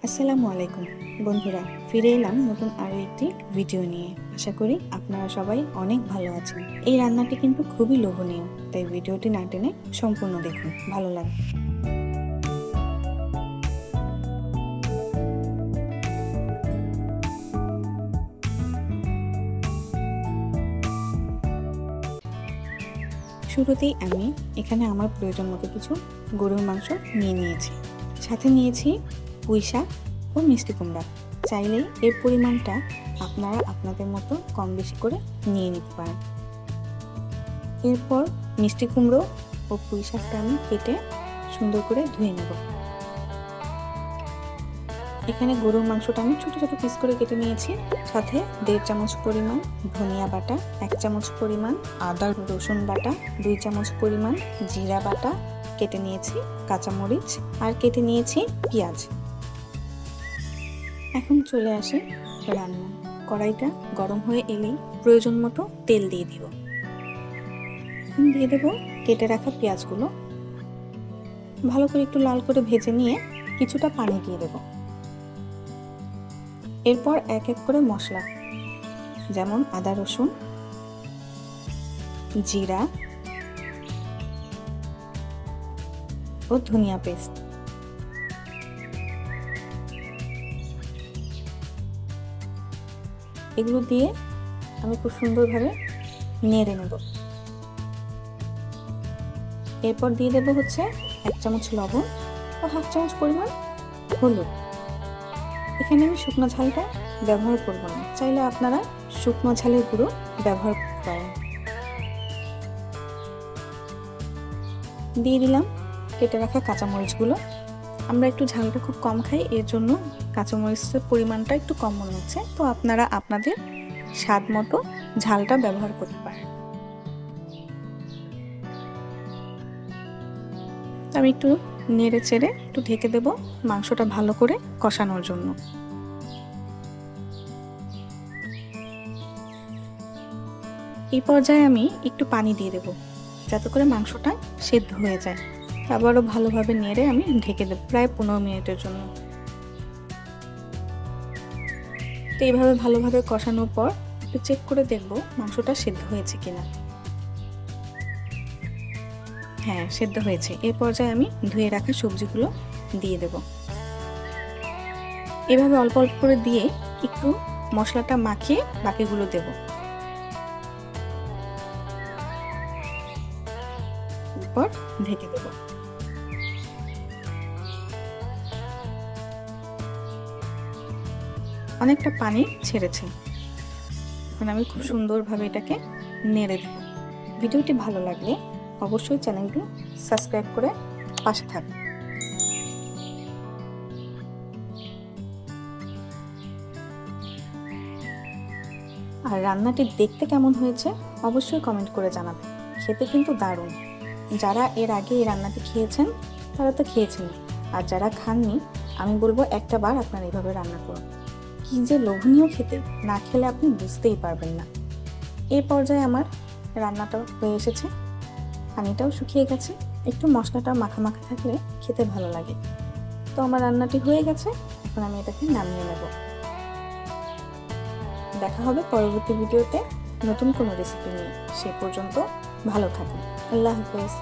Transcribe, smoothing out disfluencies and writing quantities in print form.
আসসালামু আলাইকুম বন্ধুরা, ফিরে এলাম নতুন আরও একটি ভিডিও নিয়ে। আশা করি আপনারা সবাই অনেক ভালো আছেন। এই রান্নাটি কিন্তু খুবই লোভনীয়, তাই ভিডিওটি না টেনে সম্পূর্ণ দেখুন, ভালো লাগবে। শুরুতেই আমি এখানে আমার প্রয়োজন মতো কিছু গরুর মাংস নিয়ে নিয়েছি, সাথে নিয়েছি পুঁই শাক ও মিষ্টি কুমড়া। চাইলেই এর পরিমাণটা আপনারা আপনাদের মতো কম বেশি করে নিয়ে নিতে পারেন। এরপর মিষ্টি কুমড়ো ও পুঁই শাকটা আমি কেটে সুন্দর করে ধুয়ে নেব। এখানে গরুর মাংসটা আমি ছোট ছোট পিস করে কেটে নিয়েছি, সাথে 1.5 চামচ পরিমাণ ধনিয়া বাটা, 1 চামচ পরিমাণ আদা রসুন বাটা, 2 চামচ পরিমাণ জিরা বাটা, কেটে নিয়েছি কাঁচামরিচ, আর কেটে নিয়েছি পেঁয়াজ। এখন চলে আসি রান্না। কড়াইটা গরম হয়ে এলেই প্রয়োজন মতো তেল দিয়ে দিব। এখন দিয়ে দেব কেটে রাখা পেঁয়াজগুলো। ভালো করে একটু লাল করে ভেজে নিয়ে কিছুটা পানি দিয়ে দেব। এরপর এক এক করে মশলা, যেমন আদা রসুন, জিরা ও ধনিয়া পেস্ট, এগুলো দিয়ে আমি খুব সুন্দরভাবে নেড়ে নেব। এরপর দিয়ে দেব হচ্ছে 1 চামচ লবণ ও 1/2 চামচ পরিমাণ হলুদ। এখানে আমি শুকনো ঝালটা ব্যবহার করব না, চাইলে আপনারা শুকনো ঝালের গুঁড়ো ব্যবহার করতে পারেন। দিয়ে দিলাম কেটে রাখা কাঁচামরিচগুলো। আমরা একটু ঝালটা খুব কম খাই, এর জন্য কাঁচামরিচের পরিমাণটা একটু কম মনে হচ্ছে, তো আপনারা আপনাদের স্বাদ মতো ঝালটা ব্যবহার করতে পারেন। আমি একটু নেড়ে চেড়ে একটু ঢেকে দেব মাংসটা ভালো করে কষানোর জন্য। এই পর্যায়ে আমি একটু পানি দিয়ে দেব, যাতে করে মাংসটা সেদ্ধ হয়ে যায়। আবারও ভালোভাবে নেড়ে আমি ঢেকে দেব প্রায় 15 মিনিটের জন্য। তো এইভাবে ভালোভাবে কষানোর পর একটু চেক করে দেখব মাংসটা সেদ্ধ হয়েছে কিনা। হ্যাঁ, সেদ্ধ হয়েছে। এই পর্যায়ে আমি ধুয়ে রাখা সবজিগুলো দিয়ে দেব। এভাবে অল্প অল্প করে দিয়ে একটু মশলাটা মাখিয়ে বাকিগুলো দেব। এরপর ঢেকে দেব। অনেকটা পানি ছেড়েছে, এখন আমি খুব সুন্দরভাবে এটাকে নেড়ে দেব। ভিডিওটি ভালো লাগলে অবশ্যই চ্যানেলটি সাবস্ক্রাইব করে পাশে থাকুন। আর রান্নাটি দেখতে কেমন হয়েছে অবশ্যই কমেন্ট করে জানাবেন। খেতে কিন্তু দারুণ। যারা এর আগে এই রান্নাটি খেয়েছেন তারা তো খেয়েছেন, আর যারা খাননি আমি বলবো একটা বার আপনারা এইভাবে রান্না করুন। কি যে লোভনীয় খেতে, না খেলে আপনি বুঝতেই পারবেন না। এই পর্যায়ে আমার রান্নাটা হয়ে এসেছে, পানিটাও শুকিয়ে গেছে, একটু মশলাটা মাখা মাখা থাকলে খেতে ভালো লাগে। তো আমার রান্নাটি হয়ে গেছে, এখন আমি এটাকে নামিয়ে নেব। দেখা হবে পরবর্তী ভিডিওতে নতুন কোনো রেসিপি নিয়ে। সে পর্যন্ত ভালো থাকুন। আল্লাহ হাফেজ।